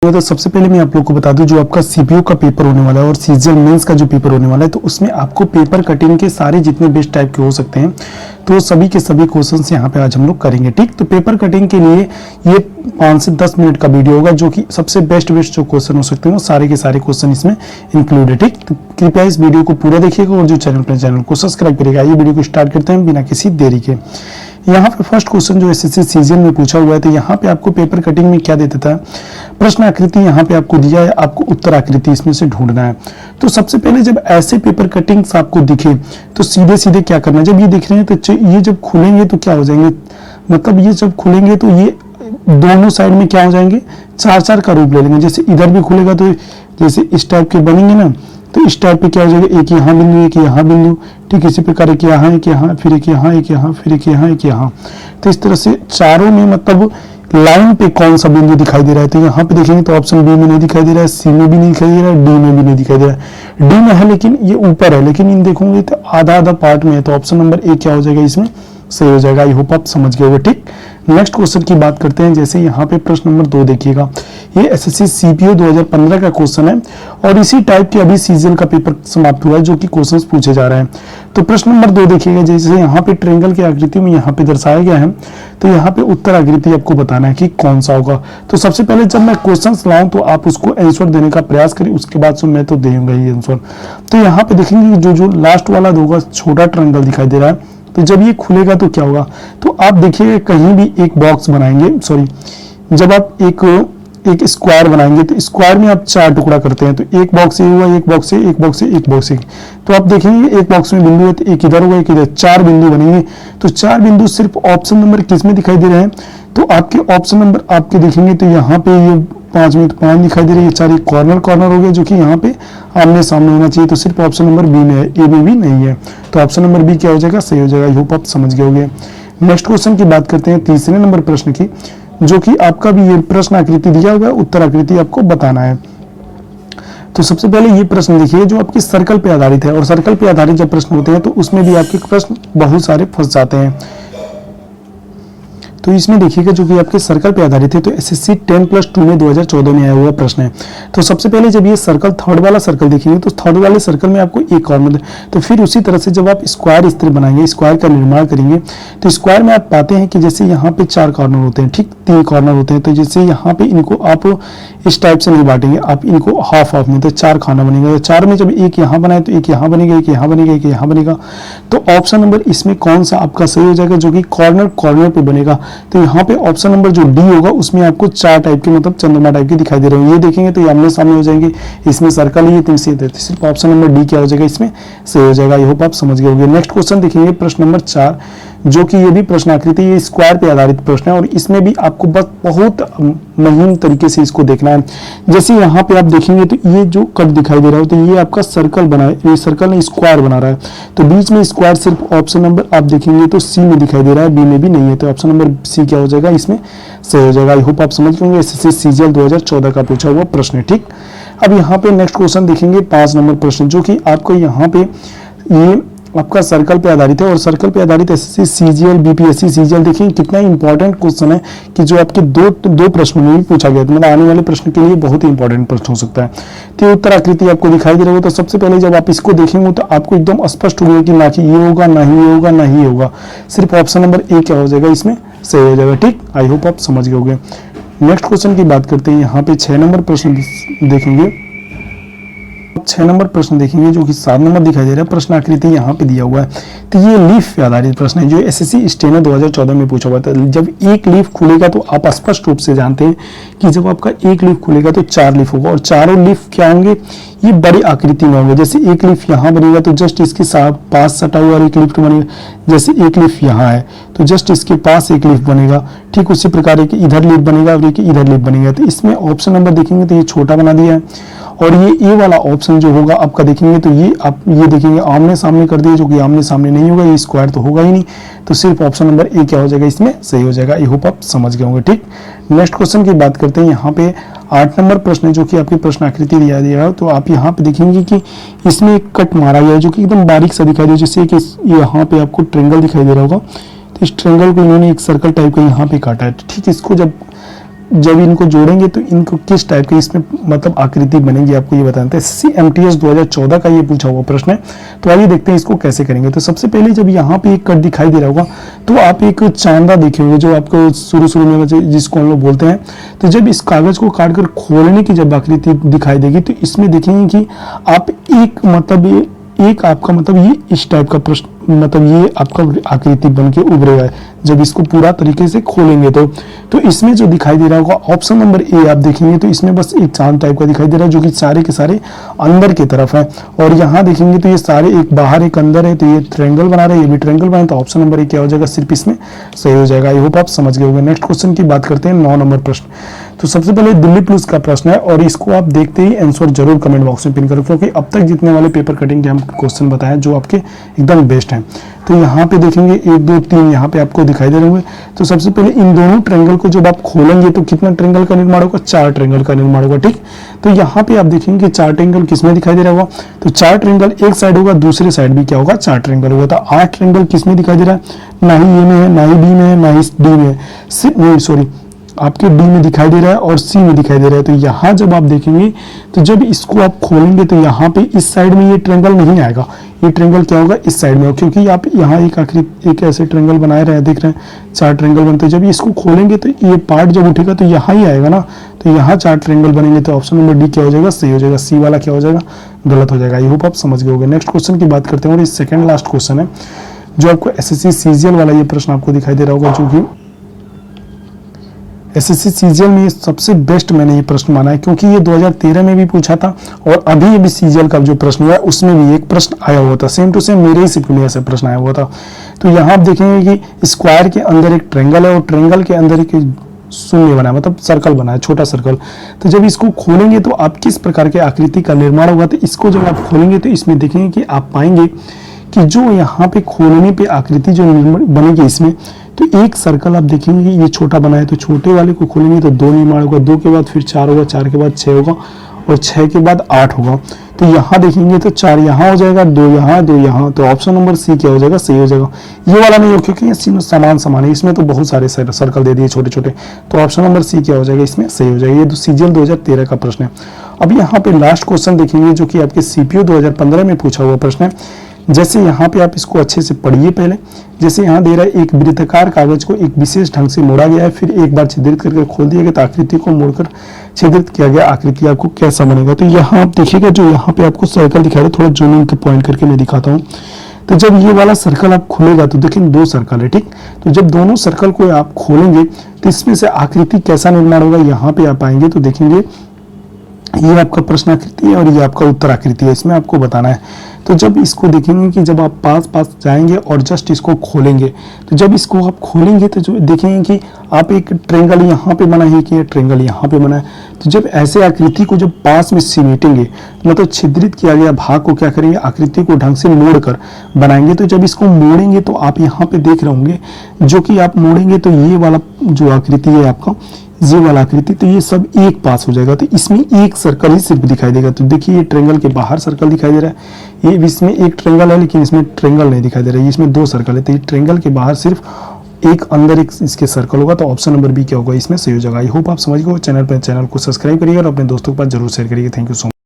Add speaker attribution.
Speaker 1: तो सबसे पहले मैं आप लोग को बता दूं, जो आपका सीपीयू का पेपर होने वाला है और सीजीएल मेंस का जो पेपर होने वाला है, तो उसमें आपको पेपर कटिंग के सारे जितने बेस्ट टाइप के हो सकते हैं, तो सभी के सभी क्वेश्चंस यहाँ पे आज हम लोग करेंगे। ठीक, तो पेपर कटिंग के लिए ये 5 से 10 मिनट का वीडियो होगा, जो कि सबसे बेस्ट जो क्वेश्चन हो सकते हैं वो सारे के सारे क्वेश्चन इसमें इंक्लूड है। ठीक, तो कृपया इस वीडियो को पूरा देखिएगा और जो चैनल को सब्सक्राइब करेगा। ये वीडियो को स्टार्ट करते हैं बिना किसी देरी के। यहाँ पे फर्स्ट क्वेश्चन जो एसएससी सीजीएल में पूछा हुआ है, तो यहाँ पे आपको पेपर कटिंग में क्या दे देता है, प्रश्न आकृति यहाँ पे आपको दिया है, आपको उत्तर आकृति इसमें से ढूंढना है। तो सबसे पहले जब ऐसे पेपर कटिंग्स आपको दिखे तो सीधे सीधे क्या करना है, जब ये दिख रहे हैं तो ये जब खुलेंगे तो क्या हो जाएंगे, मतलब ये जब खुलेंगे तो ये दोनों साइड में क्या हो जाएंगे, 4-4 का रूप ले लेंगे। जैसे इधर भी खुलेगा तो जैसे इस टाइप के बनेंगे ना, तो इस टाइप पे क्या हो जाएगा, एक यहाँ बिंदु, एक यहाँ बिंदु। ठीक, इसी प्रकार एक यहाँ, एक यहाँ, फिर एक यहाँ, एक यहाँ, फिर एक यहाँ, एक यहाँ। तो इस तरह से चारों में मतलब लाइन पे कौन सा बिंदु दिखाई दे रहा है, तो यहाँ पे देखेंगे तो ऑप्शन बी में नहीं दिखाई दे रहा है, सी में भी नहीं दिखाई दे रहा है, डी में भी नहीं दिखाई दे रहा है। डी में है लेकिन ये ऊपर है, लेकिन इन देखोगे तो आधा आधा पार्ट में है, तो ऑप्शन नंबर ए क्या हो जाएगा, इसमें सही हो जाएगा। आई होप आप समझ गए होंगे। ठीक, नेक्स्ट क्वेश्चन की बात करते हैं। जैसे यहाँ पे प्रश्न नंबर 2 देखिएगा, ये एसएससी सीपीयू 2015 का क्वेश्चन है और इसी टाइप के अभी सीजीएल का पेपर समाप्त हुआ है, जो कि क्वेश्चंस पूछे जा रहे हैं। तो प्रश्न नंबर 2 देखिएगा, जैसे यहाँ पे ट्रायंगल की आकृति में यहाँ पे दर्शाया गया है, तो यहाँ पे उत्तर आकृति आपको बताना है कि कौन सा होगा। तो सबसे पहले जब मैं क्वेश्चन लाऊं तो आप उसको आंसर देने का प्रयास करिए, उसके बाद मैं तो दूंगा ही आंसर। तो यहाँ पे देखेंगे जो लास्ट वाला होगा, छोटा ट्रायंगल दिखाई दे रहा है, तो जब ये खुलेगा तो क्या होगा, तो आप देखिए कहीं भी एक बॉक्स बनाएंगे, जब आप एक स्क्वायर बनाएंगे तो स्क्वायर में आप 4 टुकड़ा करते हैं, तो एक बॉक्स ये हुआ, एक बॉक्स से एक बॉक्स से एक बॉक्स से, तो आप देखेंगे एक बॉक्स में बिंदु है तो एक इधर होगा, एक इधर, 4 बिंदु बनेंगे। तो 4 बिंदु सिर्फ ऑप्शन नंबर किस में दिखाई दे रहे हैं, तो आपके ऑप्शन नंबर आपके देखेंगे तो यहाँ पे ये 5 में तो 5 दिखाई दे रही है, 4 कॉर्नर हो गए, जो कि यहाँ पे आमने सामने होना चाहिए, तो सिर्फ ऑप्शन नंबर बी में है, ए में भी नहीं है, तो ऑप्शन नंबर बी क्या हो जाएगा, सही हो जाएगा। आई होप आप समझ गए होंगे। नेक्स्ट क्वेश्चन की बात करते हैं, तीसरे नंबर प्रश्न की, जो कि आपका भी ये प्रश्न आकृति दिया हुआ है, उत्तर आकृति आपको बताना है। तो सबसे पहले ये प्रश्न देखिए, जो आपकी सर्कल पे आधारित है, और सर्कल पे आधारित जब प्रश्न होते हैं तो उसमें भी आपके प्रश्न बहुत सारे फंस जाते हैं। तो इसमें देखिएगा जो कि आपके सर्कल पे आधारित है, तो एसएससी 10+2 में 2014 में आया हुआ प्रश्न है। तो सबसे पहले जब ये सर्कल, थर्ड वाला सर्कल देखेंगे, तो थर्ड वाले सर्कल में आपको एक कॉर्नर, तो फिर उसी तरह से जब आप स्क्वायर इस तरह बनाएंगे, स्क्वायर का निर्माण करेंगे, तो स्क्वायर में आप पाते हैं कि जैसे यहाँ पे 4 कॉर्नर होते हैं, ठीक 3 कॉर्नर होते हैं, तो जैसे यहाँ पे इनको आप इस टाइप से नहीं बांटेंगे, आप इनको हाफ हाफ में, तो 4 खाना बनेगा। 4 में जब एक यहाँ बनाए तो एक यहाँ बनेगा, एक यहाँ बनेगा, एक यहाँ बनेगा, तो ऑप्शन नंबर इसमें कौन सा आपका सही हो जाएगा, जो कि कॉर्नर पे बनेगा। तो यहाँ पे ऑप्शन नंबर जो डी होगा, उसमें आपको 4 टाइप के, मतलब चंद्रमा टाइप के दिखाई दे रहे हैं। ये देखेंगे तो ये आमने सामने हो जाएंगे, इसमें सर्कल ही है, सिर्फ ऑप्शन नंबर डी क्या हो जाएगा, इसमें सही हो जाएगा। आई होप आप समझ गए होंगे। नेक्स्ट क्वेश्चन देखेंगे, प्रश्न नंबर 4, जो कि ये भी प्रश्न आकृति, ये स्क्वायर पे आधारित प्रश्न है, और इसमें भी आपको बस बहुत महीन तरीके से इसको देखना है। जैसे यहाँ पे आप देखेंगे तो ये जो कट दिखाई दे रहा है, तो ये आपका सर्कल बना है, ये सर्कल नहीं स्क्वायर बना रहा है, तो बीच में स्क्वायर सिर्फ ऑप्शन नंबर आप देखेंगे तो सी में दिखाई दे रहा है, बी में भी नहीं है, तो ऑप्शन नंबर सी क्या हो जाएगा, इसमें सही हो जाएगा। आई होप आप समझ गए। एसएससी सीजीएल 2014 का पूछा हुआ प्रश्न है। ठीक, अब यहाँ पे नेक्स्ट क्वेश्चन देखेंगे, 5 नंबर प्रश्न, जो कि आपको यहाँ पे ये आपका सर्कल पे आधारित है, और सर्कल पे आधारित एसएससी सीजीएल बीपीएससी सीजीएल देखिए कितना इंपॉर्टेंट क्वेश्चन है, कि जो आपके दो प्रश्नों में भी पूछा गया, तो मतलब आने वाले प्रश्न के लिए बहुत ही इंपॉर्टेंट प्रश्न हो सकता है। तो उत्तर आकृति आपको दिखाई दे रहा होगा, तो सबसे पहले जब आप इसको देखेंगे तो आपको एकदम स्पष्ट होगा कि ना कि ये होगा, ना ही ये होगा, ना ही होगा, सिर्फ ऑप्शन नंबर ए क्या हो जाएगा, इसमें सही हो जाएगा। ठीक, आई होप आप समझ गए होंगे। नेक्स्ट क्वेश्चन की बात करते हैं, यहाँ पे 6 नंबर प्रश्न देखेंगे, 6 नंबर प्रश्न देखेंगे, जो कि 7 नंबर दिखाई दे रहा है, प्रश्न आकृति यहाँ पे दिया हुआ है। तो ये लीफ पे आधारित प्रश्न है, जो एसएससी स्टेनर 2014 में पूछा हुआ था। जब एक लीफ खुलेगा तो आप स्पष्ट रूप से जानते हैं कि जब आपका एक लीफ खुलेगा तो 4 लीफ होगा, और चारों लीफ क्या होंगे, ये बड़ी आकृति में होंगे। जैसे एक लीफ यहाँ बनेगा तो जस्ट इसके पास सटा हुआ एक लीफ बनेगा, जैसे एक लीफ यहाँ है तो जस्ट इसके पास एक लीफ बनेगा, ठीक उसी प्रकार एक इधर लीफ बनेगा और एक इधर लीफ बनेगा। तो इसमें ऑप्शन नंबर देखेंगे तो ये छोटा बना दिया है, और ये वाला ऑप्शन जो होगा आपका देखेंगे तो ये आप ये देखेंगे आमने सामने कर दिए, जो कि आमने सामने नहीं होगा, ये स्क्वायर तो होगा ही नहीं, तो सिर्फ ऑप्शन नंबर ए क्या हो जाएगा, इसमें सही हो जाएगा। आई होप आप समझ गए होंगे। ठीक, नेक्स्ट क्वेश्चन की बात करते हैं, यहाँ पे 8 नंबर प्रश्न है, जो कि आपकी प्रश्न आकृति दिया गया है। तो आप यहाँ पे देखेंगे कि इसमें एक कट मारा गया है, जो कि एकदम बारीक सा दिखाई दे, जैसे कि यहाँ पे आपको ट्रायंगल दिखाई दे रहा होगा, तो इस ट्रायंगल को इन्होंने एक सर्कल टाइप का यहाँ पे काटा है। ठीक, इसको जब जब इनको जोड़ेंगे तो इनको किस टाइप की इसमें मतलब आकृति बनेगी, आपको ये बताते हैं। CMTS 2014 का ये पूछा हुआ प्रश्न है। तो आइए देखते हैं इसको कैसे करेंगे। तो सबसे पहले जब यहाँ पे एक कट दिखाई दे रहा होगा तो आप एक चांदा देखे होंगे जो आपको शुरू में जिसको हम लोग बोलते हैं। तो जब इस कागज को काट कर खोलने की जब आकृति दिखाई देगी तो इसमें देखेंगे कि आप एक मतलब एक आपका मतलब ये इस टाइप का प्रश्न मतलब ये आपका आकृति बन के उभरेगा जब इसको पूरा तरीके से खोलेंगे। तो इसमें जो दिखाई दे रहा होगा ऑप्शन नंबर ए आप देखेंगे तो इसमें बस एक चांद टाइप का दिखाई दे रहा है जो कि सारे के सारे अंदर की तरफ है। और यहाँ देखेंगे तो ये सारे एक बाहर एक अंदर है, तो ये ट्रायंगल बना रहे हैं, ये भी ट्रायंगल बना। तो ऑप्शन नंबर ए क्या हो जाएगा, सिर्फ इसमें सही हो जाएगा। आई होप आप समझ गए होंगे। नेक्स्ट क्वेश्चन की बात करते हैं 9 नंबर प्रश्न। तो सबसे पहले दिल्ली पुलिस का प्रश्न है और इसको आप देखते ही आंसर जरूर कमेंट बॉक्स में पिन करो, क्योंकि अब तक जितने वाले पेपर कटिंग के हम क्वेश्चन बताए जो आपके एकदम बेस्ट हैं। तो यहाँ पे देखेंगे 1 2 3 यहाँ पे आपको दिखाई दे रहे होंगे। तो सबसे पहले इन दोनों ट्रायंगल को जब आप खोलेंगे तो कितना ट्रायंगल का निर्माण होगा, 4 ट्रायंगल का निर्माण होगा। ठीक, तो यहाँ पे आप देखेंगे 4 ट्रायंगल किसमें दिखाई दे रहा होगा, तो 4 ट्रायंगल एक साइड होगा, दूसरे साइड भी क्या होगा 4 ट्रायंगल होगा। तो 8 ट्रायंगल किसमें दिखाई दे रहा है, ना ही ए में है, ना ही बी में है, ना ही डी में है, आपके डी में दिखाई दे रहा है और सी में दिखाई दे रहा है। तो यहाँ जब आप देखेंगे तो जब इसको आप खोलेंगे तो यहाँ पे इस साइड में ये ट्रायंगल नहीं आएगा, ये ट्रायंगल क्या होगा इस साइड में होगा, क्योंकि आप यहाँ एक आखिरी एक ऐसे ट्रायंगल बनाए रहे हैं, देख रहे हैं 4 ट्रायंगल बनते हैं। जब इसको खोलेंगे तो ये पार्ट जब उठेगा तो यहाँ ही आएगा ना, तो यहाँ 4 ट्रायंगल बनेंगे। तो ऑप्शन नंबर डी क्या हो जाएगा, सही हो जाएगा। सी वाला क्या हो जाएगा, गलत हो जाएगा। आई होप आप समझ गए होंगे। नेक्स्ट क्वेश्चन की बात करते हैं और ये सेकंड लास्ट क्वेश्चन है जो आपको SSC CGL वाला ये प्रश्न आपको दिखाई दे रहा होगा, जो कि SSC CGL में ये सबसे बेस्ट मैंने ये प्रश्न माना है, क्योंकि ये 2013 में भी पूछा था और अभी भी CGL का जो प्रश्न हुआ है उसमें भी एक प्रश्न आया हुआ था, सेम टू सेम मेरे ही शिफ्ट में ऐसा प्रश्न आया हुआ था। तो यहाँ आप देखेंगे कि स्क्वायर के अंदर एक ट्रायंगल है और ट्रायंगल के अंदर एक शून्य बना है, मतलब सर्कल बना है, छोटा सर्कल। तो जब इसको खोलेंगे तो आप किस प्रकार के आकृति का निर्माण होगा, तो इसको जब आप खोलेंगे तो इसमें देखेंगे कि आप पाएंगे कि जो यहाँ पे खोलने पे आकृति जो बनेगी इसमें, तो एक सर्कल आप देखेंगे ये छोटा बना है, तो छोटे वाले को खोलेंगे तो 2 निर्माण होगा, 2 के बाद फिर 4 होगा, 4 के बाद 6 होगा और 6 के बाद 8 होगा। तो यहाँ देखेंगे तो 4 यहाँ हो जाएगा, 2 यहाँ, 2 यहाँ। तो ऑप्शन नंबर सी क्या हो जाएगा, सही हो जाएगा। ये वाला नहीं हो क्योंकि ये तीनों समान है, इसमें तो बहुत सारे सर्कल दे दिए छोटे छोटे। तो ऑप्शन नंबर सी क्या हो जाएगा, इसमें सही हो जाएगा। ये CGL 2013 का प्रश्न है। अब यहाँ पे लास्ट क्वेश्चन देखेंगे जो कि आपके CPO 2015 में पूछा हुआ प्रश्न है। जैसे यहाँ पे आप इसको अच्छे से पढ़िए पहले। जैसे यहाँ दे रहा है एक वृत्ताकार कागज को एक विशेष ढंग से मोड़ा गया है, फिर एक बार छिद्रित करके खोल दिया गया, तो आकृति को मोड़कर छिद्रित किया गया आकृति आपको कैसा बनेगा। तो यहाँ आप देखिएगा जो यहाँ पे आपको सर्कल दिखा रहा है, थोड़ा जूम इन के पॉइंट करके मैं दिखाता हूँ। तो जब ये वाला सर्कल आप खोलेगा तो देखिए 2 सर्कल है, ठीक। तो जब दोनों सर्कल को आप खोलेंगे तो इसमें से आकृति कैसा निर्माण होगा, यहाँ पे आप आएंगे तो देखेंगे ये आपका प्रश्न आकृति है और ये आपका उत्तर आकृति है, इसमें आपको बताना है। तो जब इसको देखेंगे कि जब आप पास जाएंगे और जस्ट इसको खोलेंगे, तो जब इसको आप खोलेंगे तो जो देखेंगे कि आप एक ट्रायंगल यहाँ पे बना है कि ट्रायंगल यहाँ पे बना है। तो जब ऐसे आकृति को जब पास में सिमेटेंगे, मतलब छिद्रित किया गया भाग को क्या करेंगे, आकृति को ढंग से मोड़ कर बनाएंगे। तो जब इसको मोड़ेंगे तो आप यहाँ पे देख रहे होंगे जो कि आप मोड़ेंगे तो ये वाला जो आकृति है आपका, ये वाला आकृति, तो ये सब एक पास हो जाएगा। तो इसमें एक सर्कल ही सिर्फ दिखाई देगा। तो देखिए ये ट्रायंगल के बाहर सर्कल दिखाई दे रहा है, ये इसमें एक ट्रायंगल है लेकिन इसमें ट्रायंगल नहीं दिखाई दे रहा है, इसमें 2 सर्कल है। तो ये ट्रायंगल के बाहर सिर्फ एक अंदर एक इसके सर्कल होगा। तो ऑप्शन नंबर बी क्या होगा, इसमें सही हो जाएगा। आई होप आप समझ गए। चैनल को सब्सक्राइब करिएगा और अपने दोस्तों के पास जरूर शेयर करिएगा। Thank you so much.